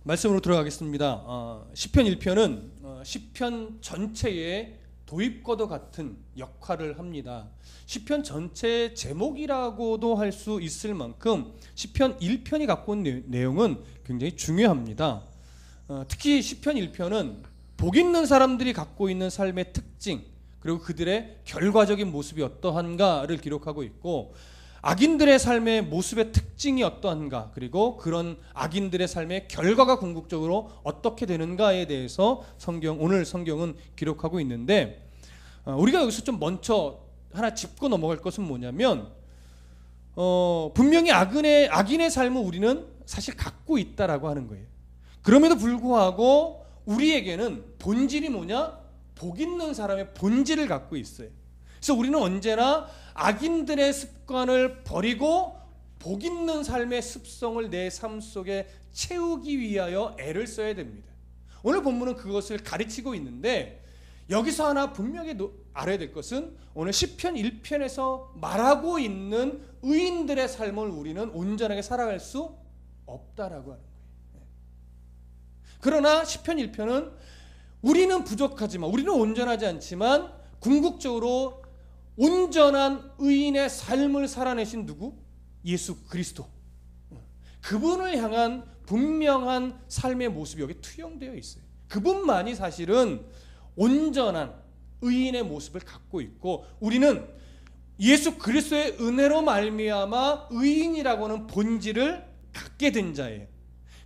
말씀으로 들어가겠습니다. 시편 1편은 시편 전체의 도입과도 같은 역할을 합니다. 시편 전체의 제목이라고도 할 수 있을 만큼 시편 1편이 갖고 있는 내용은 굉장히 중요합니다. 특히 시편 1편은 복 있는 사람들이 갖고 있는 삶의 특징, 그리고 그들의 결과적인 모습이 어떠한가를 기록하고 있고, 악인들의 삶의 모습의 특징이 어떠한가, 그리고 그런 악인들의 삶의 결과가 궁극적으로 어떻게 되는가에 대해서 오늘 성경은 기록하고 있는데, 우리가 여기서 좀 먼저 하나 짚고 넘어갈 것은 뭐냐면, 분명히 악인의 삶을 우리는 사실 갖고 있다라고 하는 거예요. 그럼에도 불구하고 우리에게는 본질이 뭐냐? 복 있는 사람의 본질을 갖고 있어요. 그래서 우리는 언제나 악인들의 습관을 버리고 복 있는 삶의 습성을 내 삶 속에 채우기 위하여 애를 써야 됩니다. 오늘 본문은 그것을 가르치고 있는데, 여기서 하나 분명히 알아야 될 것은 오늘 시편 1편에서 말하고 있는 의인들의 삶을 우리는 온전하게 살아갈 수 없다라고 하는 거예요. 그러나 시편 1편은 우리는 부족하지만, 우리는 온전하지 않지만 궁극적으로 온전한 의인의 삶을 살아내신 누구? 예수 그리스도. 그분을 향한 분명한 삶의 모습이 여기 투영되어 있어요. 그분만이 사실은 온전한 의인의 모습을 갖고 있고, 우리는 예수 그리스도의 은혜로 말미암아 의인이라고 하는 본질을 갖게 된 자예요.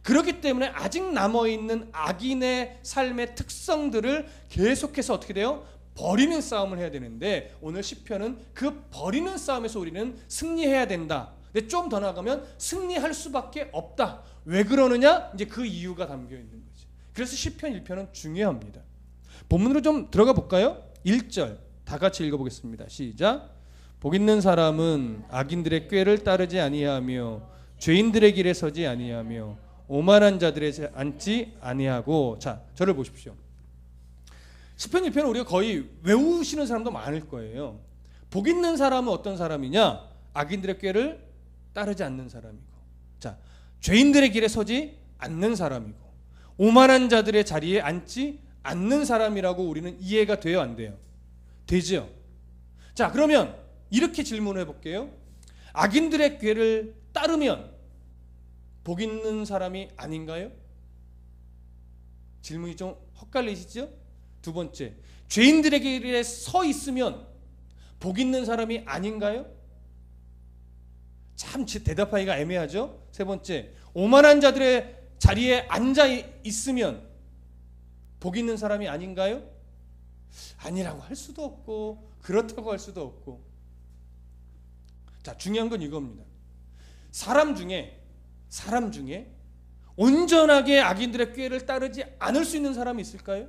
그렇기 때문에 아직 남아있는 악인의 삶의 특성들을 계속해서 어떻게 돼요? 버리는 싸움을 해야 되는데, 오늘 시편은 그 버리는 싸움에서 우리는 승리해야 된다. 근데 좀 더 나아가면 승리할 수밖에 없다. 왜 그러느냐? 이제 그 이유가 담겨 있는 거죠. 그래서 시편 1편은 중요합니다. 본문으로 좀 들어가 볼까요? 1절 다 같이 읽어보겠습니다. 시작. 복 있는 사람은 악인들의 꾀를 따르지 아니하며 죄인들의 길에 서지 아니하며 오만한 자들에 앉지 아니하고. 자, 저를 보십시오. 시편 1편은 우리가 거의 외우시는 사람도 많을 거예요. 복 있는 사람은 어떤 사람이냐? 악인들의 꾀를 따르지 않는 사람이고, 자, 죄인들의 길에 서지 않는 사람이고, 오만한 자들의 자리에 앉지 않는 사람이라고 우리는 이해가 돼요, 안 돼요? 되죠? 자, 그러면 이렇게 질문해 볼게요. 악인들의 꾀를 따르면 복 있는 사람이 아닌가요? 질문이 좀 헛갈리시죠? 두 번째, 죄인들의 길에 서 있으면 복 있는 사람이 아닌가요? 참 대답하기가 애매하죠? 세 번째, 오만한 자들의 자리에 앉아 있으면 복 있는 사람이 아닌가요? 아니라고 할 수도 없고 그렇다고 할 수도 없고. 자, 중요한 건 이겁니다. 사람 중에 온전하게 악인들의 꾀를 따르지 않을 수 있는 사람이 있을까요?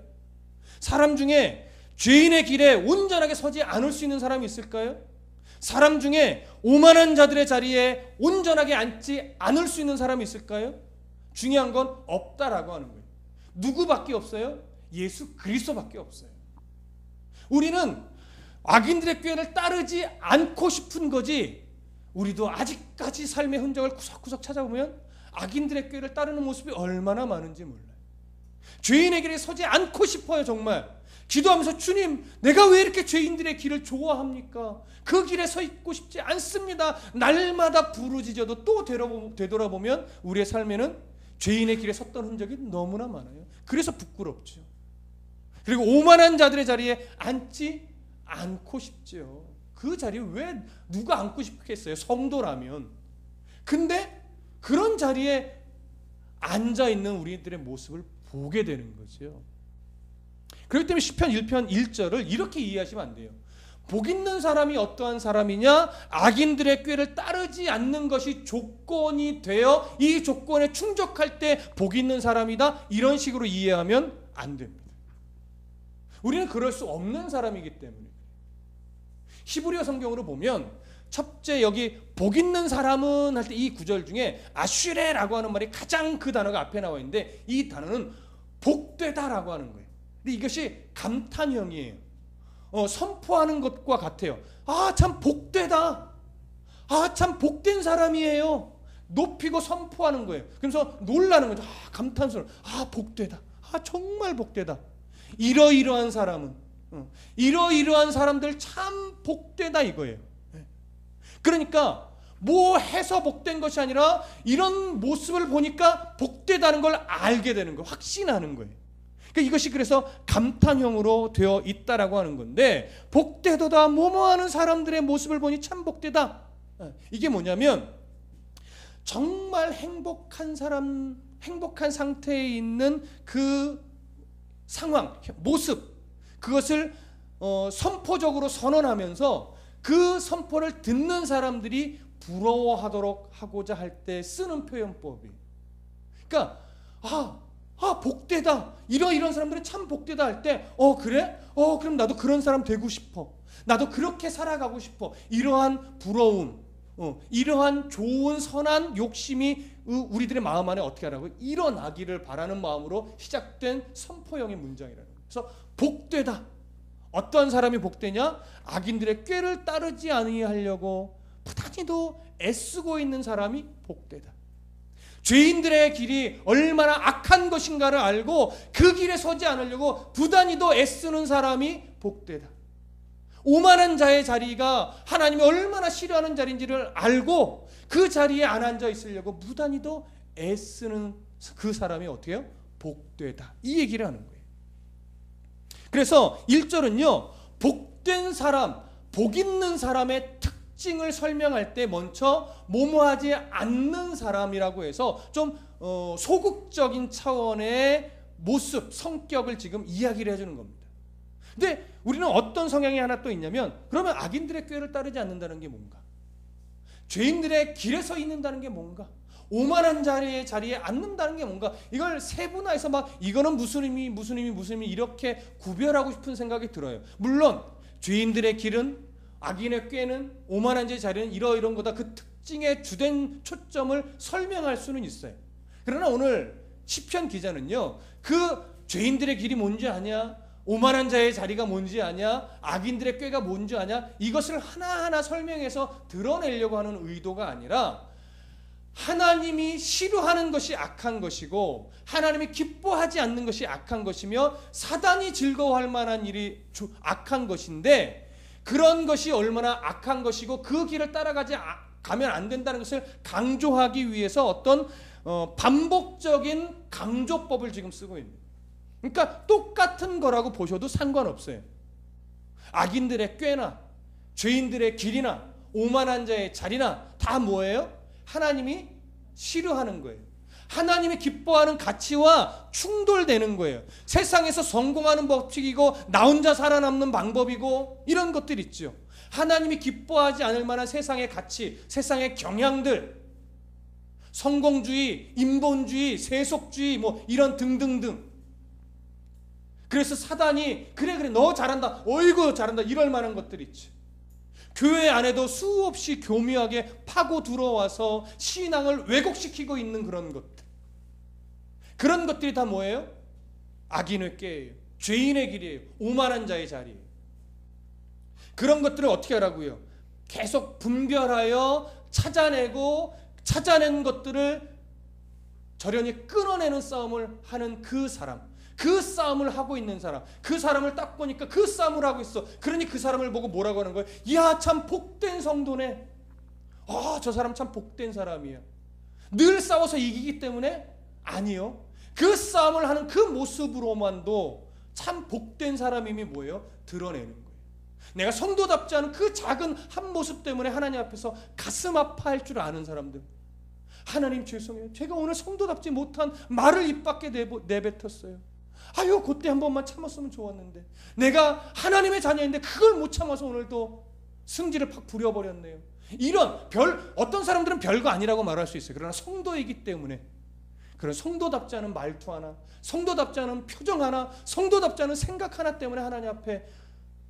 사람 중에 죄인의 길에 온전하게 서지 않을 수 있는 사람이 있을까요? 사람 중에 오만한 자들의 자리에 온전하게 앉지 않을 수 있는 사람이 있을까요? 중요한 건 없다라고 하는 거예요. 누구밖에 없어요? 예수 그리스도밖에 없어요. 우리는 악인들의 꾀를 따르지 않고 싶은 거지, 우리도 아직까지 삶의 흔적을 구석구석 찾아보면 악인들의 꾀를 따르는 모습이 얼마나 많은지 몰라요. 죄인의 길에 서지 않고 싶어요. 정말 기도하면서, 주님, 내가 왜 이렇게 죄인들의 길을 좋아합니까? 그 길에 서 있고 싶지 않습니다. 날마다 부르짖어도 또 되돌아보면 우리의 삶에는 죄인의 길에 섰던 흔적이 너무나 많아요. 그래서 부끄럽죠. 그리고 오만한 자들의 자리에 앉지 않고 싶죠. 그 자리에 왜 누가 앉고 싶겠어요? 성도라면. 근데 그런 자리에 앉아있는 우리들의 모습을 보게 되는 거죠. 그렇기 때문에 시편 1편 1절을 이렇게 이해하시면 안 돼요. 복 있는 사람이 어떠한 사람이냐? 악인들의 꾀를 따르지 않는 것이 조건이 되어 이 조건에 충족할 때 복 있는 사람이다, 이런 식으로 이해하면 안 됩니다. 우리는 그럴 수 없는 사람이기 때문에. 히브리어 성경으로 보면 첫째, 여기 복 있는 사람은 할 때 이 구절 중에 아슈레라고 하는 말이 가장 그 단어가 앞에 나와 있는데, 이 단어는 복되다라고 하는 거예요. 근데 이것이 감탄형이에요. 선포하는 것과 같아요. 아, 참 복되다. 아, 참 복된 사람이에요. 높이고 선포하는 거예요. 그래서 놀라는 거죠. 감탄스러워. 복되다. 정말 복되다. 이러이러한 사람은, 이러이러한 사람들 참 복되다 이거예요. 그러니까 뭐 해서 복된 것이 아니라 이런 모습을 보니까 복되다는 걸 알게 되는 거예요. 확신하는 거예요. 그러니까 이것이 그래서 감탄형으로 되어 있다라고 하는 건데, 복되도다 뭐뭐하는 사람들의 모습을 보니 참 복되다. 이게 뭐냐면 정말 행복한 사람, 행복한 상태에 있는 그 상황, 모습, 그것을 선포적으로 선언하면서 그 선포를 듣는 사람들이 부러워하도록 하고자 할 때 쓰는 표현법이. 그러니까 복되다. 이런 사람들은 참 복되다 할 때 그래? 그럼 나도 그런 사람 되고 싶어. 나도 그렇게 살아가고 싶어. 이러한 부러움, 이러한 좋은 선한 욕심이 우리들의 마음 안에 어떻게 하라고? 일어나기를 바라는 마음으로 시작된 선포형의 문장이라는 거예요. 그래서 복되다. 어떤 사람이 복되냐? 악인들의 꾀를 따르지 아니하려고 부단히도 애쓰고 있는 사람이 복되다. 죄인들의 길이 얼마나 악한 것인가를 알고 그 길에 서지 않으려고 부단히도 애쓰는 사람이 복되다. 오만한 자의 자리가 하나님이 얼마나 싫어하는 자리인지를 알고 그 자리에 안 앉아 있으려고 무단히도 애쓰는 그 사람이 어떻게 해요? 복되다. 이 얘기를 하는 거예요. 그래서 1절은요, 복된 사람, 복 있는 사람의 특징을 설명할 때 먼저 뭐뭐하지 않는 사람이라고 해서 좀 소극적인 차원의 모습, 성격을 지금 이야기를 해주는 겁니다. 근데 우리는 어떤 성향이 하나 또 있냐면, 그러면 악인들의 꾀를 따르지 않는다는 게 뭔가? 죄인들의 길에 서 있는다는 게 뭔가? 오만한 자리에 앉는다는 게 뭔가? 이걸 세분화해서 이거는 무슨 의미 이렇게 구별하고 싶은 생각이 들어요. 물론 죄인들의 길은, 악인의 꾀는, 오만한 자리는 이런 거다. 그 특징의 주된 초점을 설명할 수는 있어요. 그러나 오늘 시편 기자는요, 그 죄인들의 길이 뭔지 아냐? 오만한 자의 자리가 뭔지 아냐? 악인들의 꾀가 뭔지 아냐? 이것을 하나하나 설명해서 드러내려고 하는 의도가 아니라, 하나님이 싫어하는 것이 악한 것이고 하나님이 기뻐하지 않는 것이 악한 것이며 사단이 즐거워할 만한 일이 악한 것인데, 그런 것이 얼마나 악한 것이고 그 길을 가면 안 된다는 것을 강조하기 위해서 어떤 반복적인 강조법을 지금 쓰고 있는 거예요. 그러니까 똑같은 거라고 보셔도 상관없어요. 악인들의 꾀나 죄인들의 길이나 오만한 자의 자리나 다 뭐예요? 하나님이 싫어하는 거예요. 하나님이 기뻐하는 가치와 충돌되는 거예요. 세상에서 성공하는 법칙이고 나 혼자 살아남는 방법이고 이런 것들 있죠. 하나님이 기뻐하지 않을 만한 세상의 가치, 세상의 경향들, 성공주의, 인본주의, 세속주의 이런 등등등. 그래서 사단이 그래 너 잘한다, 어이구 잘한다 이럴 만한 것들 있죠. 교회 안에도 수없이 교묘하게 파고 들어와서 신앙을 왜곡시키고 있는 그런 것들. 그런 것들이 다 뭐예요? 악인의 꾀예요. 죄인의 길이에요. 오만한 자의 자리예요. 그런 것들을 어떻게 하라고요? 계속 분별하여 찾아낸 것들을 저련히 끊어내는 싸움을 하는 그 사람, 그 싸움을 하고 있는 사람, 그 사람을 딱 보니까 그 싸움을 하고 있어. 그러니 그 사람을 보고 뭐라고 하는 거예요? 이야 참 복된 성도네. 저 사람 참 복된 사람이야. 늘 싸워서 이기기 때문에? 아니요. 그 싸움을 하는 그 모습으로만도 참 복된 사람임이 뭐예요? 드러내는 거예요. 내가 성도답지 않은 그 작은 한 모습 때문에 하나님 앞에서 가슴 아파할 줄 아는 사람들. 하나님 죄송해요. 제가 오늘 성도답지 못한 말을 입 밖에 내뱉었어요. 아유 그때 한 번만 참았으면 좋았는데, 내가 하나님의 자녀인데 그걸 못 참아서 오늘도 승질을 팍 부려버렸네요. 이런 어떤 사람들은 별거 아니라고 말할 수 있어요. 그러나 성도이기 때문에 그런 성도답지 않은 말투 하나, 성도답지 않은 표정 하나, 성도답지 않은 생각 하나 때문에 하나님 앞에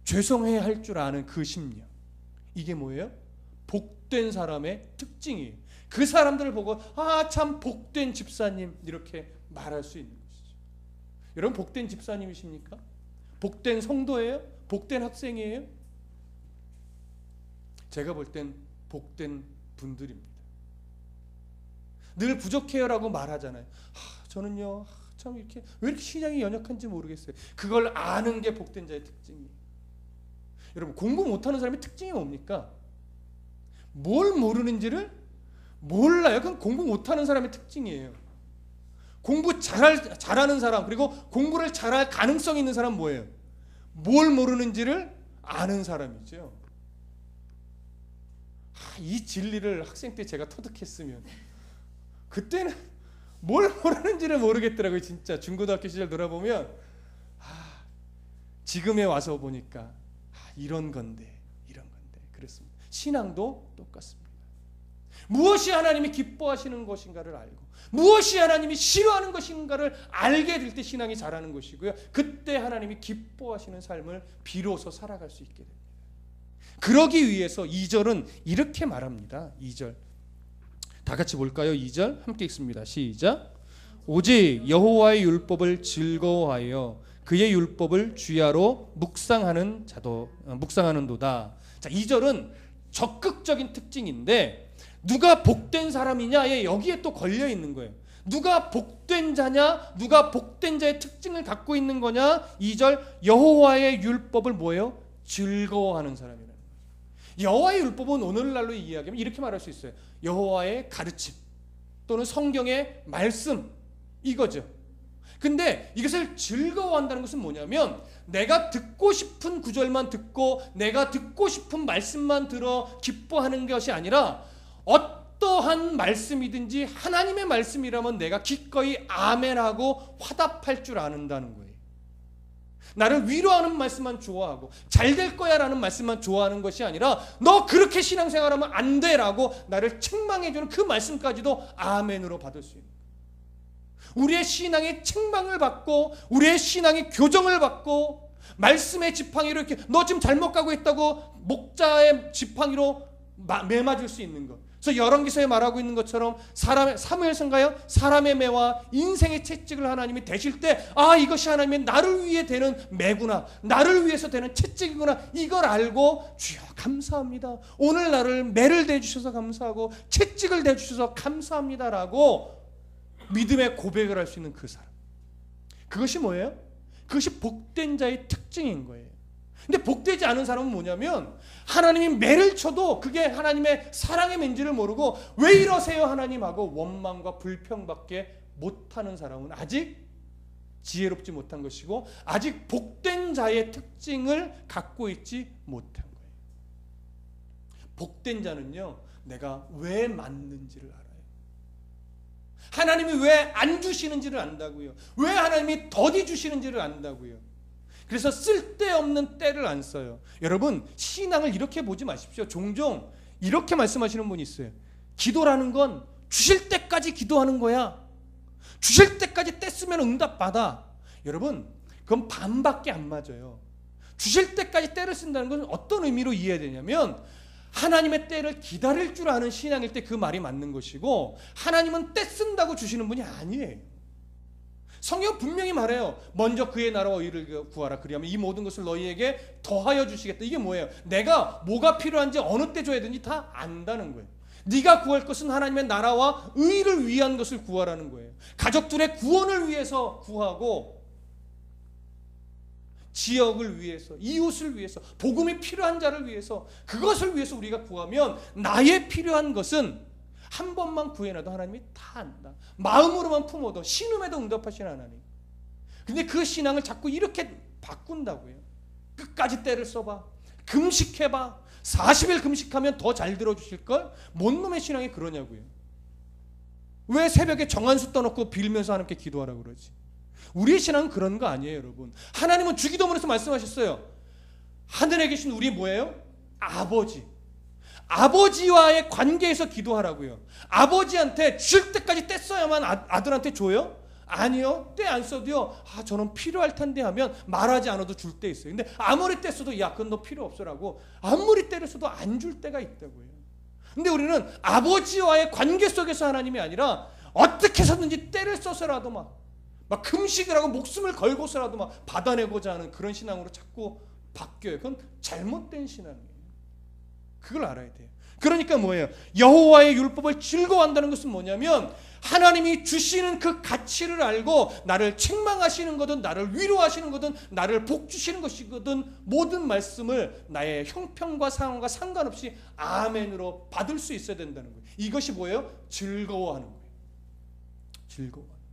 죄송해야 할 줄 아는 그 심령. 이게 뭐예요? 복된 사람의 특징이에요. 그 사람들을 보고 참 복된 집사님 이렇게 말할 수 있는 것이죠. 여러분 복된 집사님이십니까? 복된 성도예요? 복된 학생이에요? 제가 볼 땐 복된 분들입니다. 늘 부족해요라고 말하잖아요. 저는요, 참 이렇게 왜 이렇게 신앙이 연약한지 모르겠어요. 그걸 아는 게 복된 자의 특징이에요. 여러분, 공부 못하는 사람의 특징이 뭡니까? 뭘 모르는지를 몰라요. 그건 공부 못하는 사람의 특징이에요. 공부 잘하는 사람, 그리고 공부를 잘할 가능성이 있는 사람은 뭐예요? 뭘 모르는지를 아는 사람이죠. 이 진리를 학생 때 제가 터득했으면, 그때는 뭘 모르는지를 모르겠더라고요. 진짜 중고등학교 시절 돌아보면 지금에 와서 보니까 이런 건데 그렇습니다. 신앙도 똑같습니다. 무엇이 하나님이 기뻐하시는 것인가를 알고 무엇이 하나님이 싫어하는 것인가를 알게 될 때 신앙이 자라는 것이고요. 그때 하나님이 기뻐하시는 삶을 비로소 살아갈 수 있게 됩니다. 그러기 위해서 2절은 이렇게 말합니다. 2절 다 같이 볼까요? 2절 함께 읽습니다. 시작. 오직 여호와의 율법을 즐거워하여 그의 율법을 주야로 묵상하는도다. 자, 2절은 적극적인 특징인데 누가 복된 사람이냐에 여기에 또 걸려 있는 거예요. 누가 복된 자냐? 누가 복된 자의 특징을 갖고 있는 거냐? 2절 여호와의 율법을 뭐예요? 즐거워하는 사람이라는 거예요. 여호와의 율법은 오늘날로 이야기하면 이렇게 말할 수 있어요. 여호와의 가르침 또는 성경의 말씀, 이거죠. 근데 이것을 즐거워한다는 것은 뭐냐면 내가 듣고 싶은 구절만 듣고 내가 듣고 싶은 말씀만 들어 기뻐하는 것이 아니라 어떠한 말씀이든지 하나님의 말씀이라면 내가 기꺼이 아멘하고 화답할 줄 아는다는 거예요. 나를 위로하는 말씀만 좋아하고 잘 될 거야 라는 말씀만 좋아하는 것이 아니라 너 그렇게 신앙생활하면 안 돼 라고 나를 책망해주는 그 말씀까지도 아멘으로 받을 수 있는 거예요. 우리의 신앙의 책망을 받고 우리의 신앙의 교정을 받고 말씀의 지팡이로 이렇게 너 지금 잘못 가고 있다고 목자의 지팡이로 매맞을 수 있는 것. 그래서 열왕기서에 말하고 있는 것처럼 사무엘서인가요? 사람의 매와 인생의 채찍을 하나님이 대실 때 이것이 하나님의 나를 위해 되는 매구나, 나를 위해서 되는 채찍이구나, 이걸 알고 주여 감사합니다, 오늘 나를 매를 대주셔서 감사하고 채찍을 대주셔서 감사합니다라고 믿음의 고백을 할 수 있는 그 사람, 그것이 뭐예요? 그것이 복된 자의 특징인 거예요. 근데 복되지 않은 사람은 뭐냐면 하나님이 매를 쳐도 그게 하나님의 사랑의 멘지를 모르고 왜 이러세요 하나님 하고 원망과 불평밖에 못하는 사람은 아직 지혜롭지 못한 것이고 아직 복된 자의 특징을 갖고 있지 못한 거예요. 복된 자는요, 내가 왜 맞는지를 알아요. 하나님이 왜 안 주시는지를 안다고요. 왜 하나님이 더디 주시는지를 안다고요. 그래서 쓸데없는 때를 안 써요. 여러분, 신앙을 이렇게 보지 마십시오. 종종 이렇게 말씀하시는 분이 있어요. 기도라는 건 주실 때까지 기도하는 거야. 주실 때까지 때 쓰면 응답받아. 여러분, 그건 반밖에 안 맞아요. 주실 때까지 때를 쓴다는 건 어떤 의미로 이해해야 되냐면 하나님의 때를 기다릴 줄 아는 신앙일 때 그 말이 맞는 것이고, 하나님은 때 쓴다고 주시는 분이 아니에요. 성경 분명히 말해요. 먼저 그의 나라와 의를 구하라. 그리하면 이 모든 것을 너희에게 더하여 주시겠다. 이게 뭐예요? 내가 뭐가 필요한지 어느 때 줘야 되는지 다 안다는 거예요. 네가 구할 것은 하나님의 나라와 의를 위한 것을 구하라는 거예요. 가족들의 구원을 위해서 구하고, 지역을 위해서, 이웃을 위해서, 복음이 필요한 자를 위해서, 그것을 위해서 우리가 구하면 나의 필요한 것은 한 번만 구해놔도 하나님이 다 안다. 마음으로만 품어도 신음에도 응답하시는 하나님. 근데 그 신앙을 자꾸 이렇게 바꾼다고요. 끝까지 때를 써봐, 금식해봐, 40일 금식하면 더 잘 들어주실걸? 뭔 놈의 신앙이 그러냐고요. 왜 새벽에 정한수 떠놓고 빌면서 하나님께 기도하라고 그러지? 우리의 신앙은 그런 거 아니에요, 여러분. 하나님은 주기도문에서 말씀하셨어요. 하늘에 계신 우리 뭐예요? 아버지와의 관계에서 기도하라고요. 아버지한테 주실 때까지 때 써야만 아들한테 줘요? 아니요. 때 안 써도요, 저는 필요할 텐데 하면 말하지 않아도 줄 때 있어요. 근데 아무리 때 써도 야, 그건 너 필요 없어라고 아무리 때를 써도 안 줄 때가 있다고요. 근데 우리는 아버지와의 관계 속에서 하나님이 아니라 어떻게 해서든지 때를 써서라도 막 금식을 하고 목숨을 걸고서라도 막 받아내고자 하는 그런 신앙으로 자꾸 바뀌어요. 그건 잘못된 신앙이에요. 그걸 알아야 돼요. 그러니까 뭐예요? 여호와의 율법을 즐거워한다는 것은 뭐냐면 하나님이 주시는 그 가치를 알고 나를 책망하시는 거든 나를 위로하시는 거든 나를 복주시는 것이거든 모든 말씀을 나의 형편과 상황과 상관없이 아멘으로 받을 수 있어야 된다는 거예요. 이것이 뭐예요? 즐거워하는 거예요. 즐거워하는 거예요.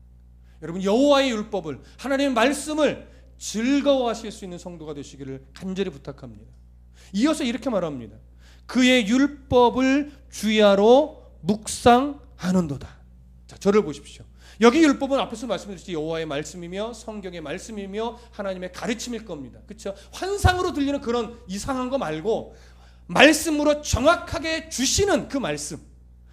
여러분, 여호와의 율법을, 하나님의 말씀을 즐거워하실 수 있는 성도가 되시기를 간절히 부탁합니다. 이어서 이렇게 말합니다. 그의 율법을 주야로 묵상하는도다. 자, 저를 보십시오. 여기 율법은 앞에서 말씀드렸듯이 여호와의 말씀이며 성경의 말씀이며 하나님의 가르침일 겁니다. 그렇죠? 환상으로 들리는 그런 이상한 거 말고 말씀으로 정확하게 주시는 그 말씀.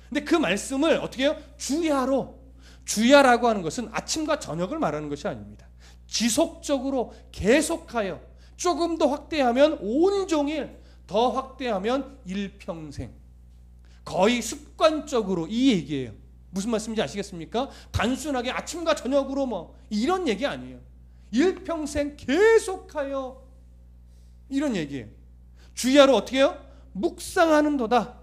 근데 그 말씀을 어떻게 해요? 주야로. 주야라고 하는 것은 아침과 저녁을 말하는 것이 아닙니다. 지속적으로 계속하여 조금 더 확대하면 온종일, 더 확대하면 일평생. 거의 습관적으로 이 얘기예요. 무슨 말씀인지 아시겠습니까? 단순하게 아침과 저녁으로 뭐 이런 얘기 아니에요. 일평생 계속하여 이런 얘기예요. 주야로 어떻게 해요? 묵상하는도다.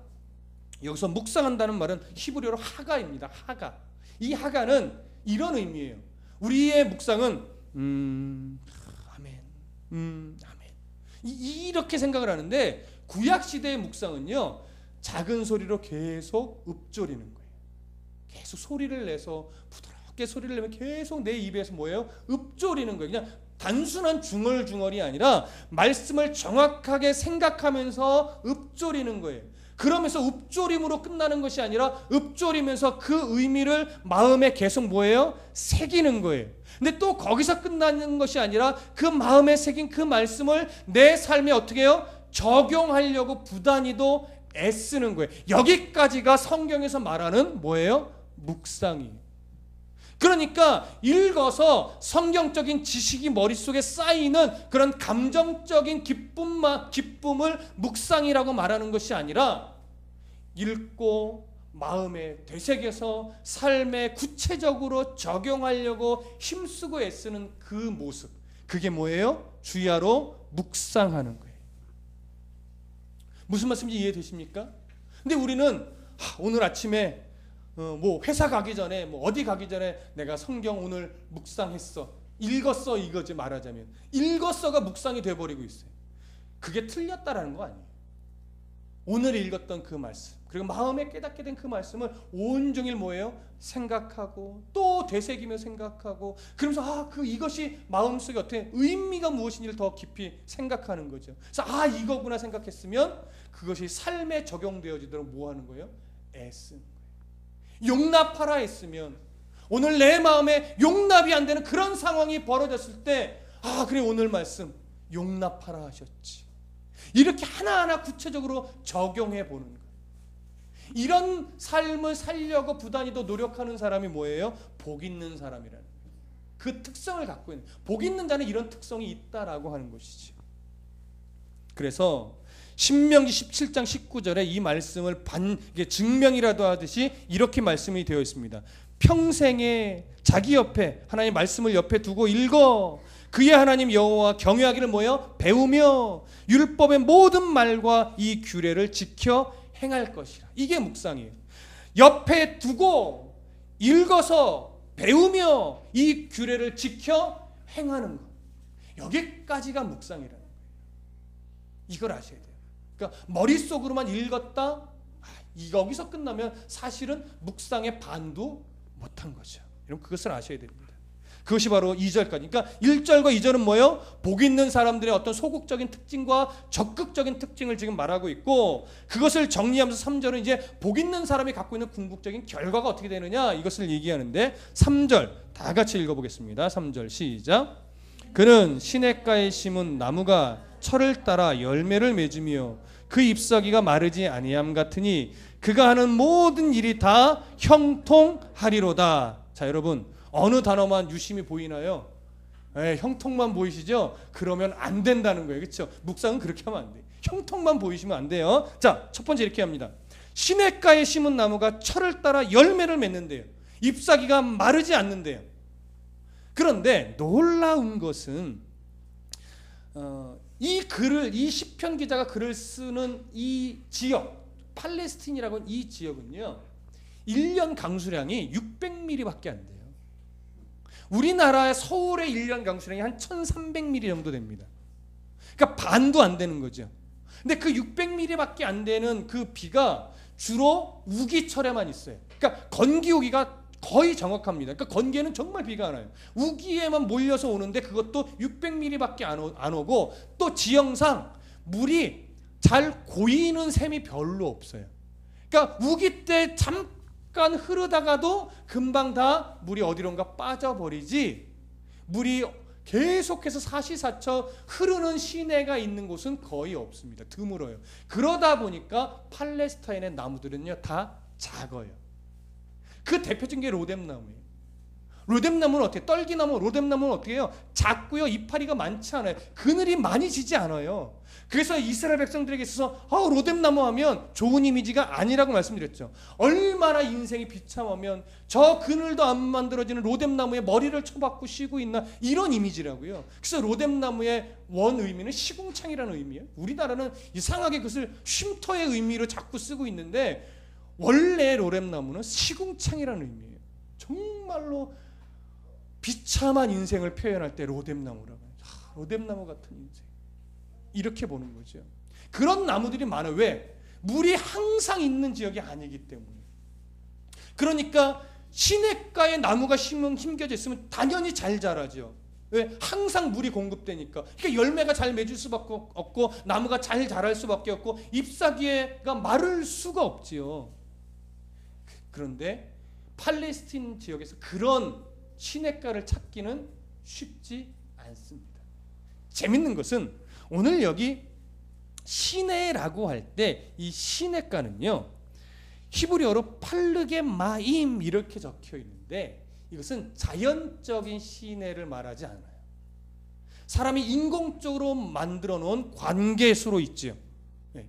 여기서 묵상한다는 말은 히브리어로 하가입니다. 하가. 이 하가는 이런 의미예요. 우리의 묵상은 아멘, 아멘 이렇게 생각을 하는데 구약 시대의 묵상은요 작은 소리로 계속 읊조리는 거예요. 계속 소리를 내서 부드럽게 소리를 내면 계속 내 입에서 뭐예요? 읊조리는 거예요. 그냥 단순한 중얼중얼이 아니라 말씀을 정확하게 생각하면서 읊조리는 거예요. 그러면서 읊조림으로 끝나는 것이 아니라 읊조리면서 그 의미를 마음에 계속 뭐예요? 새기는 거예요. 근데 또 거기서 끝나는 것이 아니라 그 마음에 새긴 그 말씀을 내 삶에 어떻게 해요? 적용하려고 부단히도 애쓰는 거예요. 여기까지가 성경에서 말하는 뭐예요? 묵상이에요. 그러니까 읽어서 성경적인 지식이 머릿속에 쌓이는 그런 감정적인 기쁨을 묵상이라고 말하는 것이 아니라 읽고 마음에 되새겨서 삶에 구체적으로 적용하려고 힘쓰고 애쓰는 그 모습, 그게 뭐예요? 주야로 묵상하는 거예요. 무슨 말씀인지 이해되십니까? 근데 우리는 오늘 아침에 뭐 회사 가기 전에 뭐 어디 가기 전에 내가 성경 오늘 묵상했어, 읽었어, 이거지. 말하자면 읽었어가 묵상이 돼버리고 있어요. 그게 틀렸다라는 거 아니에요. 오늘 읽었던 그 말씀, 그리고 마음에 깨닫게 된 그 말씀을 온종일 뭐예요? 생각하고 또 되새기며 생각하고, 그러면서 이것이 마음속에 어떻게 의미가 무엇인지를 더 깊이 생각하는 거죠. 그래서 이거구나 생각했으면 그것이 삶에 적용되어지도록 뭐 하는 거예요? 애쓰는 거예요. 용납하라 했으면 오늘 내 마음에 용납이 안 되는 그런 상황이 벌어졌을 때 그래 오늘 말씀 용납하라 하셨지. 이렇게 하나하나 구체적으로 적용해 보는 거예요. 이런 삶을 살려고 부단히도 노력하는 사람이 뭐예요? 복 있는 사람이라는 거예요. 그 특성을 갖고 있는, 복 있는 자는 이런 특성이 있다라고 하는 것이죠. 그래서 신명기 17장 19절에 이 말씀을 증명이라도 하듯이 이렇게 말씀이 되어 있습니다. 평생에 자기 옆에 하나님 말씀을 옆에 두고 읽어 그의 하나님 여호와 경외하기를 뭐요? 배우며 율법의 모든 말과 이 규례를 지켜 행할 것이라. 이게 묵상이에요. 옆에 두고 읽어서 배우며 이 규례를 지켜 행하는 것, 여기까지가 묵상이라는 거예요. 이걸 아셔야 돼요. 그러니까 머릿속으로만 읽었다, 여기서 끝나면 사실은 묵상의 반도 못한 거죠. 여러분 그것을 아셔야 됩니다. 그것이 바로 2절까지. 그러니까 1절과 2절은 뭐예요? 복 있는 사람들의 어떤 소극적인 특징과 적극적인 특징을 지금 말하고 있고, 그것을 정리하면서 3절은 이제 복 있는 사람이 갖고 있는 궁극적인 결과가 어떻게 되느냐, 이것을 얘기하는데 3절 다 같이 읽어보겠습니다. 3절 시작. 그는 시냇가에 심은 나무가 철을 따라 열매를 맺으며 그 잎사귀가 마르지 아니함 같으니 그가 하는 모든 일이 다 형통하리로다. 자, 여러분 어느 단어만 유심히 보이나요? 형통만 보이시죠? 그러면 안 된다는 거예요. 그렇죠? 묵상은 그렇게 하면 안 돼요. 형통만 보이시면 안 돼요. 자, 첫 번째 이렇게 합니다. 시냇가에 심은 나무가 철을 따라 열매를 맺는데요. 잎사귀가 마르지 않는데요. 그런데 놀라운 것은 이 시편 기자가 글을 쓰는 이 지역, 팔레스틴이라고 하는 이 지역은요, 1년 강수량이 600mm밖에 안 돼요. 우리나라의 서울의 1년 강수량이 한 1300mm 정도 됩니다. 그러니까 반도 안 되는 거죠. 근데 그 600mm밖에 안 되는 그 비가 주로 우기철에만 있어요. 그러니까 건기우기가 거의 정확합니다. 그러니까 건기에는 정말 비가 안 와요. 우기에만 몰려서 오는데 그것도 600mm밖에 안 오고, 또 지형상 물이 잘 고이는 셈이 별로 없어요. 그러니까 우기 때 잠깐 흐르다가도 금방 다 물이 어디론가 빠져버리지, 물이 계속해서 사시사철 흐르는 시내가 있는 곳은 거의 없습니다. 드물어요. 그러다 보니까 팔레스타인의 나무들은요, 다 작아요. 그 대표적인 게 로뎀나무예요. 로뎀나무는 어떻게, 떨기나무, 로뎀나무는 어떻게 해요? 작고요, 이파리가 많지 않아요. 그늘이 많이 지지 않아요. 그래서 이스라엘 백성들에게 있어서 로뎀나무 하면 좋은 이미지가 아니라고 말씀드렸죠. 얼마나 인생이 비참하면 저 그늘도 안 만들어지는 로뎀나무에 머리를 쳐박고 쉬고 있나, 이런 이미지라고요. 그래서 로뎀나무의 원 의미는 시궁창이라는 의미예요. 우리나라는 이상하게 그것을 쉼터의 의미로 자꾸 쓰고 있는데, 원래 로뎀나무는 시궁창이라는 의미예요. 정말로 비참한 인생을 표현할 때 로뎀나무라고 해요. 로뎀나무 같은 인생, 이렇게 보는 거죠. 그런 나무들이 많아요. 왜? 물이 항상 있는 지역이 아니기 때문에. 그러니까 시냇가에 나무가 심겨져 있으면 당연히 잘 자라죠. 왜? 항상 물이 공급되니까. 그러니까 열매가 잘 맺을 수밖에 없고, 나무가 잘 자랄 수밖에 없고, 잎사귀가 마를 수가 없지요. 그런데 팔레스틴 지역에서 그런 시냇가를 찾기는 쉽지 않습니다. 재밌는 것은 오늘 여기 시내라고 할 때 이 시냇가는요, 히브리어로 팔르게 마임 이렇게 적혀 있는데, 이것은 자연적인 시내를 말하지 않아요. 사람이 인공적으로 만들어 놓은 관계수로 있죠.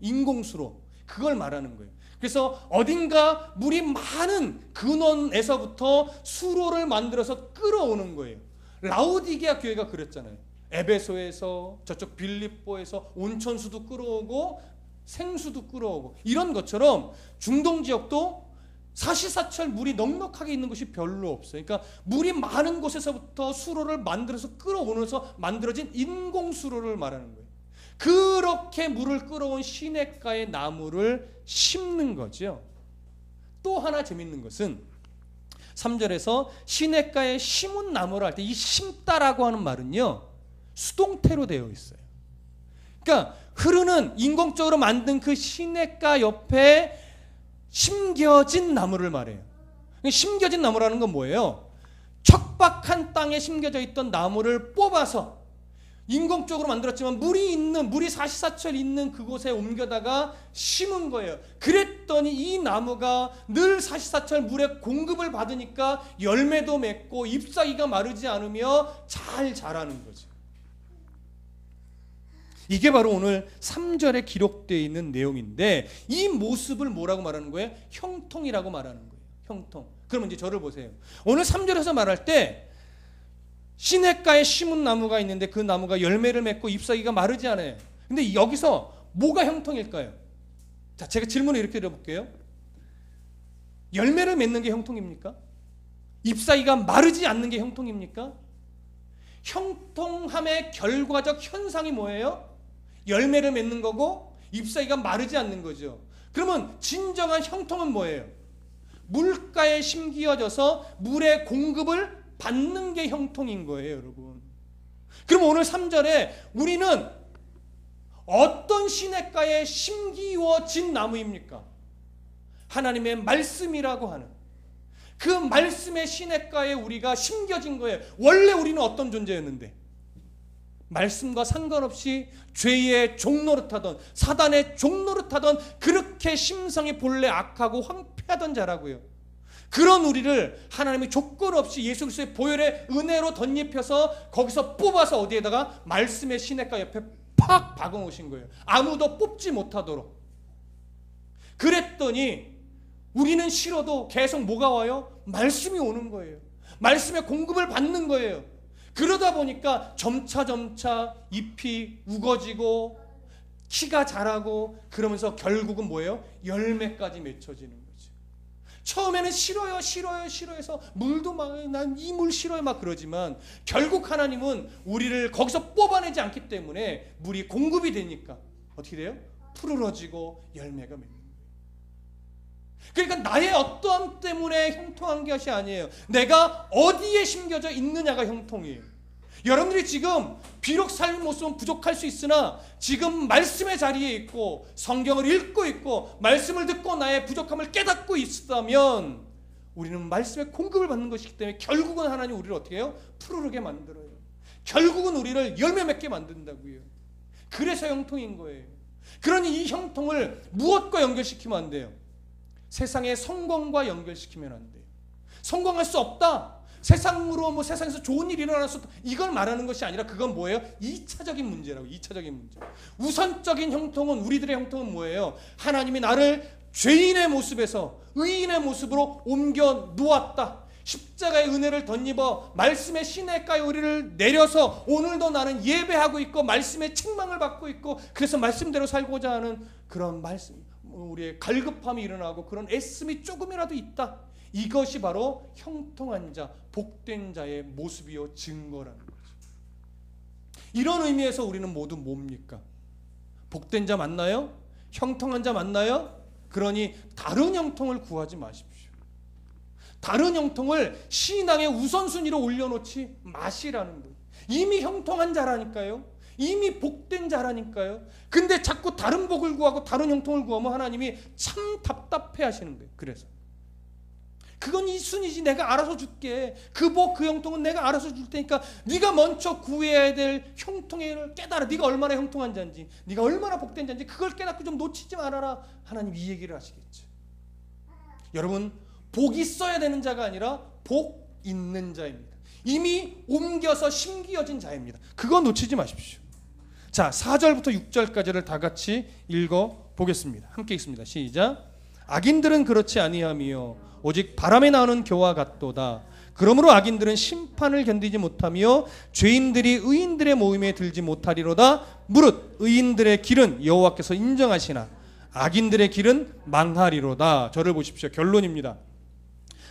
인공수로, 그걸 말하는 거예요. 그래서 어딘가 물이 많은 근원에서부터 수로를 만들어서 끌어오는 거예요. 라오디게아 교회가 그랬잖아요. 에베소에서, 저쪽 빌립보에서 온천수도 끌어오고 생수도 끌어오고, 이런 것처럼 중동 지역도 사시사철 물이 넉넉하게 있는 곳이 별로 없어요. 그러니까 물이 많은 곳에서부터 수로를 만들어서 끌어오면서 만들어진 인공수로를 말하는 거예요. 그렇게 물을 끌어온 시냇가의 나무를 심는 거죠. 또 하나 재밌는 것은 3절에서 시냇가에 심은 나무를 할 때 이 심다라고 하는 말은요, 수동태로 되어 있어요. 그러니까 흐르는 인공적으로 만든 그 시냇가 옆에 심겨진 나무를 말해요. 심겨진 나무라는 건 뭐예요? 척박한 땅에 심겨져 있던 나무를 뽑아서 인공적으로 만들었지만 물이 사시사철 있는 그곳에 옮겨다가 심은 거예요. 그랬더니 이 나무가 늘 사시사철 물의 공급을 받으니까 열매도 맺고 잎사귀가 마르지 않으며 잘 자라는 거죠. 이게 바로 오늘 3절에 기록되어 있는 내용인데, 이 모습을 뭐라고 말하는 거예요? 형통이라고 말하는 거예요. 형통. 그러면 이제 저를 보세요. 오늘 3절에서 말할 때 시냇가에 심은 나무가 있는데 그 나무가 열매를 맺고 잎사귀가 마르지 않아요. 근데 여기서 뭐가 형통일까요? 자, 제가 질문을 이렇게 드려볼게요. 열매를 맺는 게 형통입니까? 잎사귀가 마르지 않는 게 형통입니까? 형통함의 결과적 현상이 뭐예요? 열매를 맺는 거고 잎사귀가 마르지 않는 거죠. 그러면 진정한 형통은 뭐예요? 물가에 심기어져서 물의 공급을 받는 게 형통인 거예요, 여러분. 그럼 오늘 3절에 우리는 어떤 시냇가에 심기워진 나무입니까? 하나님의 말씀이라고 하는 그 말씀의 시냇가에 우리가 심겨진 거예요. 원래 우리는 어떤 존재였는데, 말씀과 상관없이 죄의 종노릇하던, 사단의 종노릇하던, 그렇게 심성이 본래 악하고 황폐하던 자라고요. 그런 우리를 하나님이 조건 없이 예수 그리스도의 보혈의 은혜로 덧입혀서 거기서 뽑아서 어디에다가 말씀의 시냇가 옆에 팍 박아놓으신 거예요. 아무도 뽑지 못하도록. 그랬더니 우리는 싫어도 계속 뭐가 와요? 말씀이 오는 거예요. 말씀의 공급을 받는 거예요. 그러다 보니까 점차 잎이 우거지고 키가 자라고 그러면서 결국은 뭐예요? 열매까지 맺혀지는 거죠. 처음에는 싫어요, 싫어요, 싫어해서 물도 막 난 이 물 싫어요 막 그러지만 결국 하나님은 우리를 거기서 뽑아내지 않기 때문에 물이 공급이 되니까 어떻게 돼요? 푸르러지고 열매가 맺는 거예요. 그러니까 나의 어떠함 때문에 형통한 것이 아니에요. 내가 어디에 심겨져 있느냐가 형통이에요. 여러분들이 지금 비록 삶의 모습은 부족할 수 있으나 지금 말씀의 자리에 있고 성경을 읽고 있고 말씀을 듣고 나의 부족함을 깨닫고 있다면 우리는 말씀의 공급을 받는 것이기 때문에 결국은 하나님 우리를 어떻게 해요? 푸르르게 만들어요. 결국은 우리를 열매 맺게 만든다고요. 그래서 형통인 거예요. 그러니 이 형통을 무엇과 연결시키면 안 돼요? 세상의 성공과 연결시키면 안 돼요. 성공할 수 없다. 세상으로 세상에서 좋은 일이 일어나서 이걸 말하는 것이 아니라 그건 뭐예요? 2차적인 문제라고. 2차적인 문제. 우선적인 형통은 우리들의 형통은 뭐예요? 하나님이 나를 죄인의 모습에서 의인의 모습으로 옮겨 놓았다. 십자가의 은혜를 덧입어 말씀의 시냇가에 우리를 내려서 오늘도 나는 예배하고 있고 말씀의 책망을 받고 있고 그래서 말씀대로 살고자 하는 그런 말씀, 우리의 갈급함이 일어나고 그런 애씀이 조금이라도 있다. 이것이 바로 형통한 자, 복된 자의 모습이요 증거라는 거죠. 이런 의미에서 우리는 모두 뭡니까? 복된 자 맞나요? 형통한 자 맞나요? 그러니 다른 형통을 구하지 마십시오. 다른 형통을 신앙의 우선순위로 올려놓지 마시라는 거예요. 이미 형통한 자라니까요. 이미 복된 자라니까요. 근데 자꾸 다른 복을 구하고 다른 형통을 구하면 하나님이 참 답답해 하시는 거예요. 그래서 그건 이 순위지. 내가 알아서 줄게. 그 복, 그 형통은 내가 알아서 줄 테니까 네가 먼저 구해야 될 형통을 깨달아. 네가 얼마나 형통한 자인지, 네가 얼마나 복된 자인지 그걸 깨닫고 좀 놓치지 말아라. 하나님 이 얘기를 하시겠죠. 여러분, 복 있어야 되는 자가 아니라 복 있는 자입니다. 이미 옮겨서 심기어진 자입니다. 그거 놓치지 마십시오. 자, 4절부터 6절까지를 다 같이 읽어보겠습니다. 함께 읽습니다. 시작. 악인들은 그렇지 아니하며 오직 바람에 나오는 겨와 같도다. 그러므로 악인들은 심판을 견디지 못하며 죄인들이 의인들의 모임에 들지 못하리로다. 무릇 의인들의 길은 여호와께서 인정하시나 악인들의 길은 망하리로다. 저를 보십시오. 결론입니다.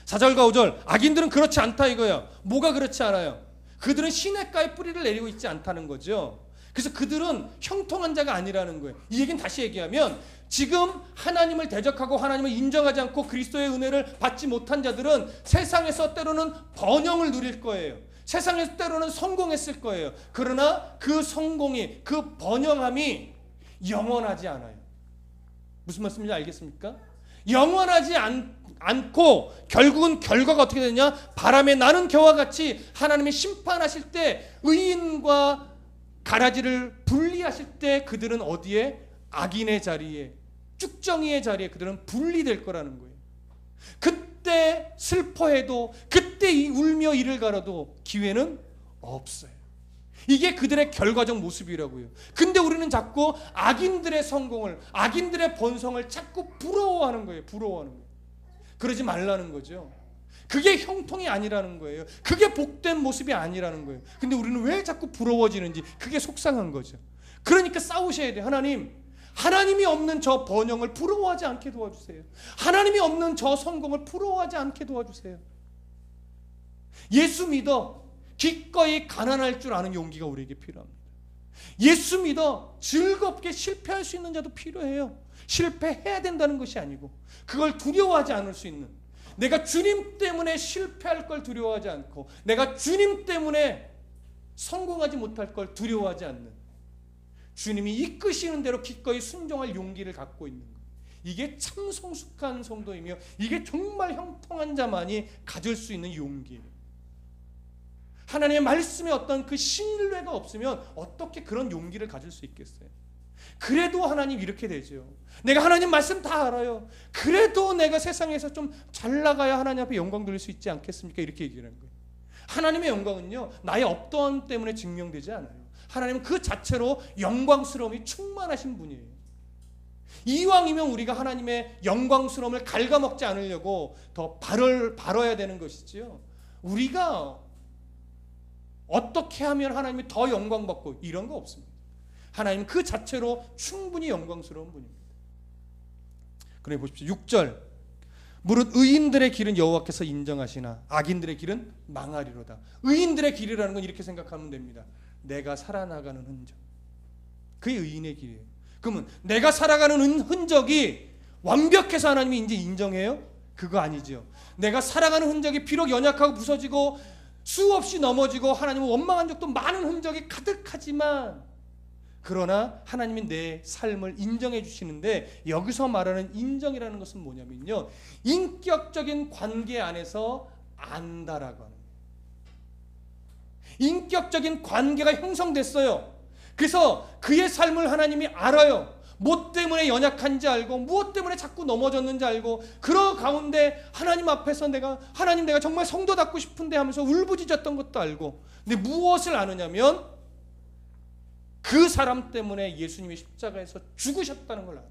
4절과 5절. 악인들은 그렇지 않다 이거예요. 뭐가 그렇지 않아요? 그들은 시냇가에 뿌리를 내리고 있지 않다는 거죠. 그래서 그들은 형통한 자가 아니라는 거예요. 이 얘기는 다시 얘기하면 지금 하나님을 대적하고 하나님을 인정하지 않고 그리스도의 은혜를 받지 못한 자들은 세상에서 때로는 번영을 누릴 거예요. 세상에서 때로는 성공했을 거예요. 그러나 그 성공이, 그 번영함이 영원하지 않아요. 무슨 말씀인지 알겠습니까? 영원하지 않고 결국은 결과가 어떻게 되냐? 바람에 나는 겨와 같이 하나님이 심판하실 때 의인과 가라지를 분리하실 때 그들은 어디에? 악인의 자리에, 쭉정이의 자리에 그들은 분리될 거라는 거예요. 그때 슬퍼해도, 그때 울며 이를 갈아도 기회는 없어요. 이게 그들의 결과적 모습이라고요. 근데 우리는 자꾸 악인들의 성공을, 악인들의 번성을 자꾸 부러워하는 거예요. 부러워하는 거예요. 그러지 말라는 거죠. 그게 형통이 아니라는 거예요. 그게 복된 모습이 아니라는 거예요. 근데 우리는 왜 자꾸 부러워지는지 그게 속상한 거죠. 그러니까 싸우셔야 돼요. 하나님이 없는 저 번영을 부러워하지 않게 도와주세요. 하나님이 없는 저 성공을 부러워하지 않게 도와주세요. 예수 믿어 기꺼이 가난할 줄 아는 용기가 우리에게 필요합니다. 예수 믿어 즐겁게 실패할 수 있는 자도 필요해요. 실패해야 된다는 것이 아니고 그걸 두려워하지 않을 수 있는, 내가 주님 때문에 실패할 걸 두려워하지 않고 내가 주님 때문에 성공하지 못할 걸 두려워하지 않는, 주님이 이끄시는 대로 기꺼이 순종할 용기를 갖고 있는 것. 이게 참 성숙한 성도이며 이게 정말 형통한 자만이 가질 수 있는 용기예요. 하나님의 말씀에 어떤 그 신뢰가 없으면 어떻게 그런 용기를 가질 수 있겠어요? 그래도 하나님 이렇게 되죠. 내가 하나님 말씀 다 알아요. 그래도 내가 세상에서 좀 잘 나가야 하나님 앞에 영광 돌릴 수 있지 않겠습니까? 이렇게 얘기하는 거예요. 하나님의 영광은요, 나의 없던 때문에 증명되지 않아요. 하나님은 그 자체로 영광스러움이 충만하신 분이에요. 이왕이면 우리가 하나님의 영광스러움을 갉아먹지 않으려고 더 바라야 되는 것이지요. 우리가 어떻게 하면 하나님이 더 영광받고 이런 거 없습니다. 하나님 그 자체로 충분히 영광스러운 분입니다. 그래 보십시오. 6절. 무릇 의인들의 길은 여호와께서 인정하시나 악인들의 길은 망하리로다. 의인들의 길이라는 건 이렇게 생각하면 됩니다. 내가 살아나가는 흔적. 그게 의인의 길이에요. 그러면 내가 살아가는 흔적이 완벽해서 하나님이 이제 인정해요? 그거 아니죠. 내가 살아가는 흔적이 비록 연약하고 부서지고 수없이 넘어지고 하나님은 원망한 적도 많은 흔적이 가득하지만, 그러나 하나님이 내 삶을 인정해 주시는데, 여기서 말하는 인정이라는 것은 뭐냐면요, 인격적인 관계 안에서 안다라고 하는 거예요. 인격적인 관계가 형성됐어요. 그래서 그의 삶을 하나님이 알아요. 뭐 때문에 연약한지 알고, 무엇 때문에 자꾸 넘어졌는지 알고, 그러 가운데 하나님 앞에서 하나님 내가 정말 성도답고 싶은데 하면서 울부짖었던 것도 알고, 근데 무엇을 아느냐면 그 사람 때문에 예수님이 십자가에서 죽으셨다는 걸 알아요.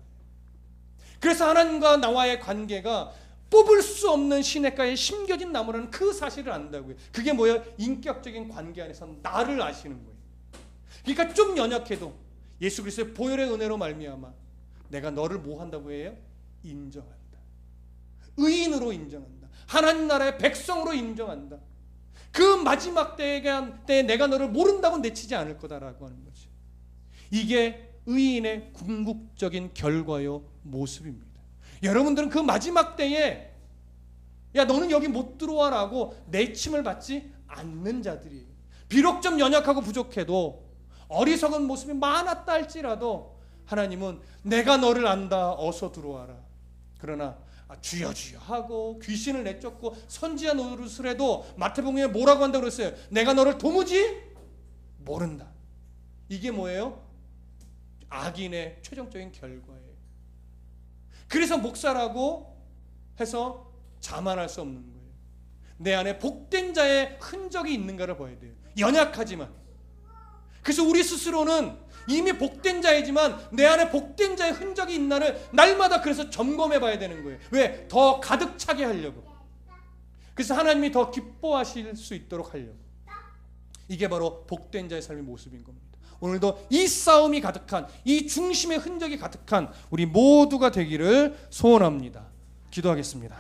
그래서 하나님과 나와의 관계가 뽑을 수 없는 시냇가에 심겨진 나무라는 그 사실을 안다고요. 그게 뭐예요? 인격적인 관계 안에서 나를 아시는 거예요. 그러니까 좀 연약해도 예수 그리스도의 보혈의 은혜로 말미암아 내가 너를 뭐 한다고 해요? 인정한다. 의인으로 인정한다. 하나님 나라의 백성으로 인정한다. 그 마지막 때에 내가 너를 모른다고 내치지 않을 거다라고 하는 거죠. 이게 의인의 궁극적인 결과요 모습입니다. 여러분들은 그 마지막 때에 야 너는 여기 못 들어와라고 내침을 받지 않는 자들이에요. 비록 좀 연약하고 부족해도, 어리석은 모습이 많았다 할지라도 하나님은 내가 너를 안다, 어서 들어와라. 그러나 주여 주여 하고 귀신을 내쫓고 선지자 노릇을 해도 마태복음에 뭐라고 한다고 그랬어요? 내가 너를 도무지 모른다. 이게 뭐예요? 악인의 최종적인 결과예요. 그래서 목사라고 해서 자만할 수 없는 거예요. 내 안에 복된 자의 흔적이 있는가를 봐야 돼요. 연약하지만. 그래서 우리 스스로는 이미 복된 자이지만 내 안에 복된 자의 흔적이 있나를 날마다 그래서 점검해 봐야 되는 거예요. 왜? 더 가득 차게 하려고. 그래서 하나님이 더 기뻐하실 수 있도록 하려고. 이게 바로 복된 자의 삶의 모습인 겁니다. 오늘도 이 싸움이 가득한, 이 중심의 흔적이 가득한 우리 모두가 되기를 소원합니다. 기도하겠습니다.